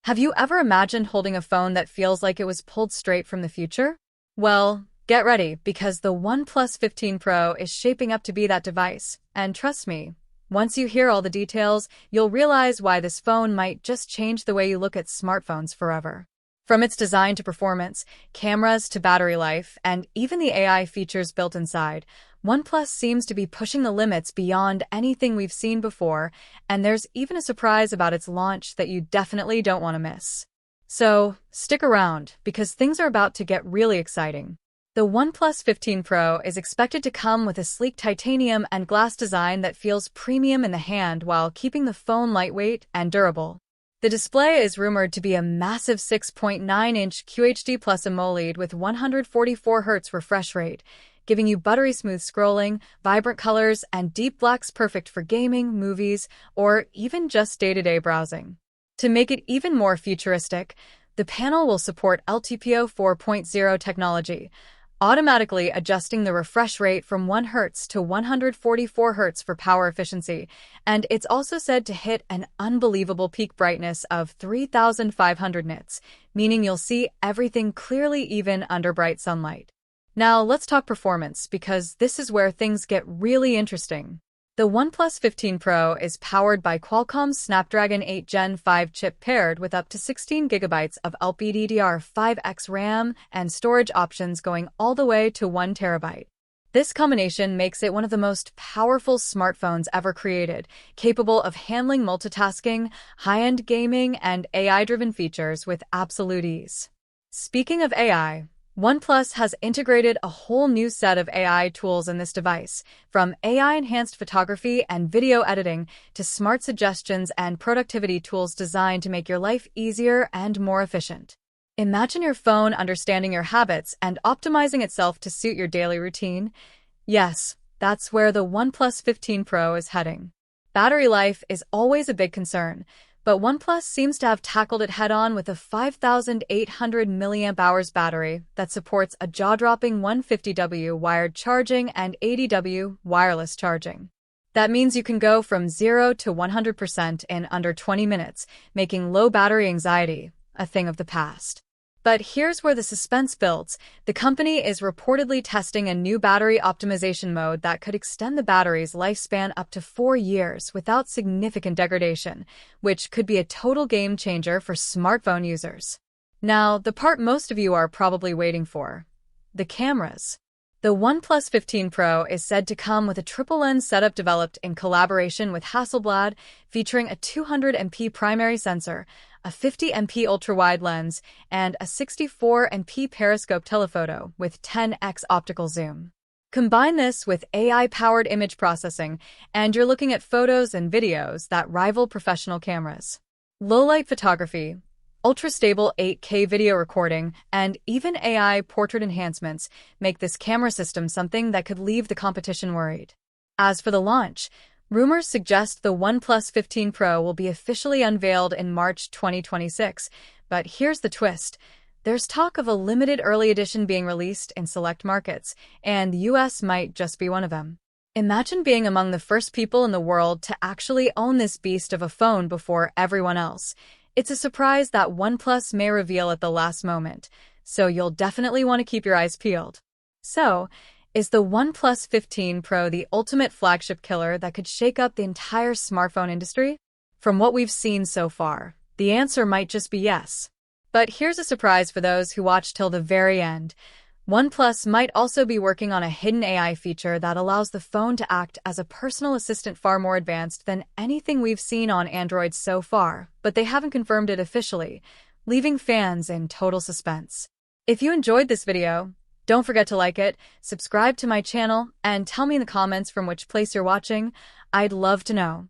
Have you ever imagined holding a phone that feels like it was pulled straight from the future? Well, get ready because the OnePlus 15 Pro is shaping up to be that device. And trust me, once you hear all the details, you'll realize why this phone might just change the way you look at smartphones forever. From its design to performance, cameras to battery life, and even the AI features built inside, OnePlus seems to be pushing the limits beyond anything we've seen before, and there's even a surprise about its launch that you definitely don't want to miss. So, stick around, because things are about to get really exciting. The OnePlus 15 Pro is expected to come with a sleek titanium and glass design that feels premium in the hand while keeping the phone lightweight and durable. The display is rumored to be a massive 6.9-inch QHD+ AMOLED with 144Hz refresh rate, giving you buttery smooth scrolling, vibrant colors, and deep blacks perfect for gaming, movies, or even just day-to-day browsing. To make it even more futuristic, the panel will support LTPO 4.0 technology, automatically adjusting the refresh rate from 1 Hz to 144 Hz for power efficiency, and it's also said to hit an unbelievable peak brightness of 3,500 nits, meaning you'll see everything clearly even under bright sunlight. Now let's talk performance, because this is where things get really interesting. The OnePlus 15 Pro is powered by Qualcomm's Snapdragon 8 Gen 5 chip paired with up to 16 GB of LPDDR5X RAM and storage options going all the way to 1 TB. This combination makes it one of the most powerful smartphones ever created, capable of handling multitasking, high-end gaming, and AI-driven features with absolute ease. Speaking of AI, OnePlus has integrated a whole new set of AI tools in this device, from AI-enhanced photography and video editing to smart suggestions and productivity tools designed to make your life easier and more efficient. Imagine your phone understanding your habits and optimizing itself to suit your daily routine. Yes, that's where the OnePlus 15 Pro is heading. Battery life is always a big concern, but OnePlus seems to have tackled it head-on with a 5,800 mAh battery that supports a jaw-dropping 150W wired charging and 80W wireless charging. That means you can go from 0 to 100% in under 20 minutes, making low battery anxiety a thing of the past. But here's where the suspense builds. The company is reportedly testing a new battery optimization mode that could extend the battery's lifespan up to 4 years without significant degradation, which could be a total game changer for smartphone users. Now, the part most of you are probably waiting for: the cameras. The OnePlus 15 Pro is said to come with a triple lens setup developed in collaboration with Hasselblad, featuring a 200MP primary sensor, a 50MP ultra-wide lens, and a 64MP periscope telephoto with 10x optical zoom. Combine this with AI-powered image processing, and you're looking at photos and videos that rival professional cameras. Low-light photography, ultra-stable 8K video recording, and even AI portrait enhancements make this camera system something that could leave the competition worried. As for the launch, rumors suggest the OnePlus 15 Pro will be officially unveiled in March 2026, but here's the twist. There's talk of a limited early edition being released in select markets, and the US might just be one of them. Imagine being among the first people in the world to actually own this beast of a phone before everyone else. It's a surprise that OnePlus may reveal at the last moment, so you'll definitely want to keep your eyes peeled. So, is the OnePlus 15 Pro the ultimate flagship killer that could shake up the entire smartphone industry? From what we've seen so far, the answer might just be yes. But here's a surprise for those who watch till the very end. OnePlus might also be working on a hidden AI feature that allows the phone to act as a personal assistant far more advanced than anything we've seen on Android so far, but they haven't confirmed it officially, leaving fans in total suspense. If you enjoyed this video, don't forget to like it, subscribe to my channel, and tell me in the comments from which place you're watching. I'd love to know.